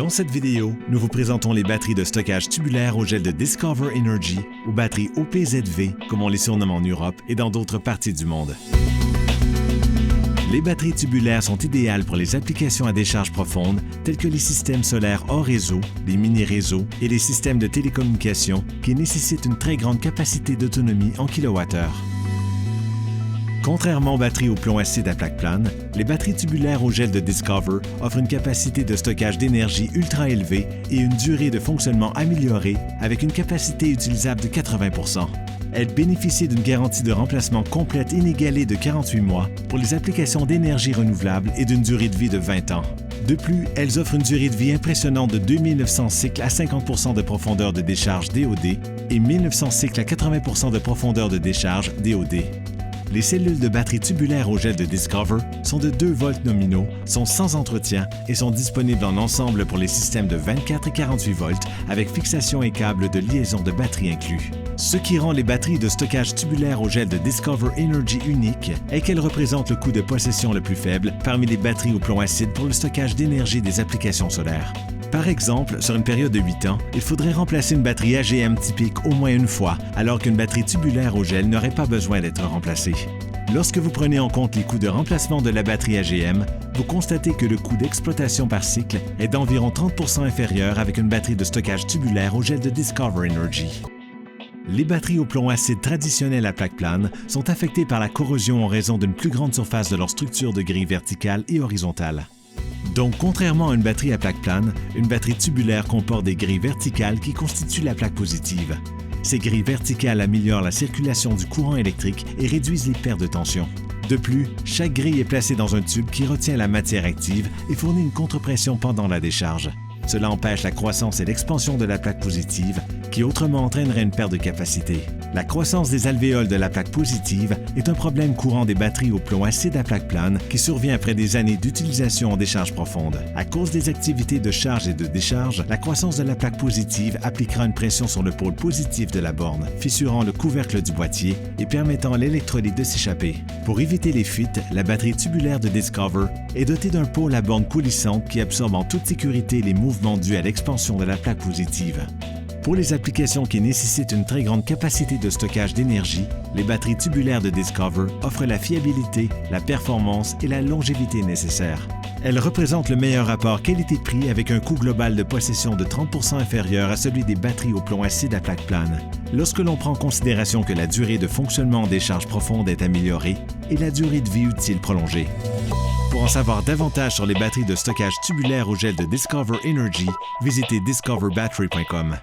Dans cette vidéo, nous vous présentons les batteries de stockage tubulaire au gel de Discover Energy ou batteries OPZV, comme on les surnomme en Europe et dans d'autres parties du monde. Les batteries tubulaires sont idéales pour les applications à décharge profonde, telles que les systèmes solaires hors réseau, les mini-réseaux et les systèmes de télécommunication qui nécessitent une très grande capacité d'autonomie en kilowattheure. Contrairement aux batteries au plomb acide à plaque plane, les batteries tubulaires au gel de Discover offrent une capacité de stockage d'énergie ultra élevée et une durée de fonctionnement améliorée avec une capacité utilisable de 80%. Elles bénéficient d'une garantie de remplacement complète inégalée de 48 mois pour les applications d'énergie renouvelable et d'une durée de vie de 20 ans. De plus, elles offrent une durée de vie impressionnante de 2900 cycles à 50% de profondeur de décharge DOD et 1900 cycles à 80% de profondeur de décharge DOD. Les cellules de batterie tubulaire au gel de Discover sont de 2 volts nominaux, sont sans entretien et sont disponibles en ensemble pour les systèmes de 24 et 48 volts avec fixation et câble de liaison de batterie inclus. Ce qui rend les batteries de stockage tubulaire au gel de Discover Energy uniques est qu'elles représentent le coût de possession le plus faible parmi les batteries au plomb acide pour le stockage d'énergie des applications solaires. Par exemple, sur une période de 8 ans, il faudrait remplacer une batterie AGM typique au moins une fois, alors qu'une batterie tubulaire au gel n'aurait pas besoin d'être remplacée. Lorsque vous prenez en compte les coûts de remplacement de la batterie AGM, vous constatez que le coût d'exploitation par cycle est d'environ 30% inférieur avec une batterie de stockage tubulaire au gel de Discover Energy. Les batteries au plomb acide traditionnelles à plaque plane sont affectées par la corrosion en raison d'une plus grande surface de leur structure de grille verticale et horizontale. Donc, contrairement à une batterie à plaque plane, une batterie tubulaire comporte des grilles verticales qui constituent la plaque positive. Ces grilles verticales améliorent la circulation du courant électrique et réduisent les pertes de tension. De plus, chaque grille est placée dans un tube qui retient la matière active et fournit une contre-pression pendant la décharge. Cela empêche la croissance et l'expansion de la plaque positive, qui autrement entraînerait une perte de capacité. La croissance des alvéoles de la plaque positive est un problème courant des batteries au plomb acide à plaque plane qui survient après des années d'utilisation en décharge profonde. À cause des activités de charge et de décharge, la croissance de la plaque positive appliquera une pression sur le pôle positif de la borne, fissurant le couvercle du boîtier et permettant à l'électrolyte de s'échapper. Pour éviter les fuites, la batterie tubulaire de Discover est dotée d'un pôle à borne coulissante qui absorbe en toute sécurité les mouvements dus à l'expansion de la plaque positive. Pour les applications qui nécessitent une très grande capacité de stockage d'énergie, les batteries tubulaires de Discover offrent la fiabilité, la performance et la longévité nécessaires. Elles représentent le meilleur rapport qualité-prix avec un coût global de possession de 30% inférieur à celui des batteries au plomb acide à plaque plane, lorsque l'on prend en considération que la durée de fonctionnement en décharge profonde est améliorée et la durée de vie utile prolongée. Pour en savoir davantage sur les batteries de stockage tubulaire au gel de Discover Energy, visitez discoverbattery.com.